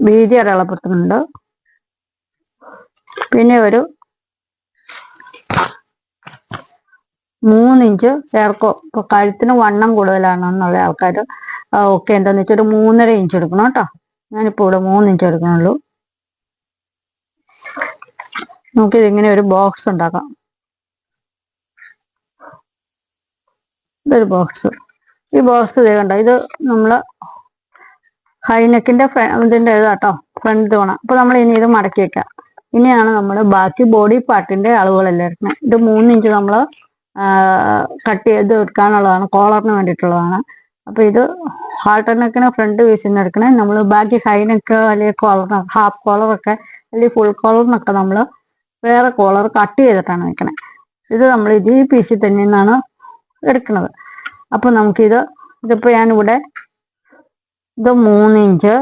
വീതി അടയാളപ്പെടുത്തുന്നുണ്ട്. പിന്നെ ഒരു 3 ഇഞ്ച് ചേർക്കും. ഇപ്പൊ കഴുത്തിന് വണ്ണം കൂടുതലാണെന്നുള്ള ആൾക്കാർ ഓക്കെ എന്താന്ന് വെച്ചാൽ ഒരു 3.5 ഇഞ്ച് എടുക്കണം കേട്ടോ. ഞാനിപ്പോൾ ഇവിടെ 3 ഇഞ്ച് എടുക്കണുള്ളൂ. നമുക്കിതിങ്ങനെ ഒരു ബോക്സ് ഉണ്ടാക്കാം. ഇതൊരു ബോക്സ്. ഈ ബോക്സ് ഇത് കണ്ടോ, ഇത് നമ്മള് ഹൈനെക്കിന്റെ ഇതിന്റെ ഇതാട്ടോ, ഫ്രണ്ട് തൂണ. അപ്പൊ നമ്മൾ ഇനി ഇത് മടക്കി വെക്കാം. ഇനിയാണ് നമ്മൾ ബാക്കി ബോഡി പാർട്ടിന്റെ അളവുകളെല്ലാം എടുക്കുന്നത്. ഇത് 3 ഇഞ്ച് നമ്മൾ കട്ട് ചെയ്ത് എടുക്കാനുള്ളതാണ്, കോളറിന് വേണ്ടിയിട്ടുള്ളതാണ്. അപ്പൊ ഇത് ഹാൾട്ടർ നെക്കിന് ഫ്രണ്ട് പീസിൽ നിന്ന് എടുക്കണേ. നമ്മൾ ബാക്കി ഹൈനെക്ക് അല്ലെങ്കിൽ കോളർ, ഹാഫ് കോളറൊക്കെ അല്ലെങ്കിൽ ഫുൾ കോളറിനൊക്കെ നമ്മൾ വേറെ കോളർ കട്ട് ചെയ്തിട്ടാണ് വെക്കണേ. ഇത് നമ്മൾ ഈ പീസിൽ തന്നെ നിന്നാണ് എടുക്കുന്നത്. അപ്പൊ നമുക്കിതിപ്പോ ഞാനിവിടെ ഇത് 3 ഇഞ്ച്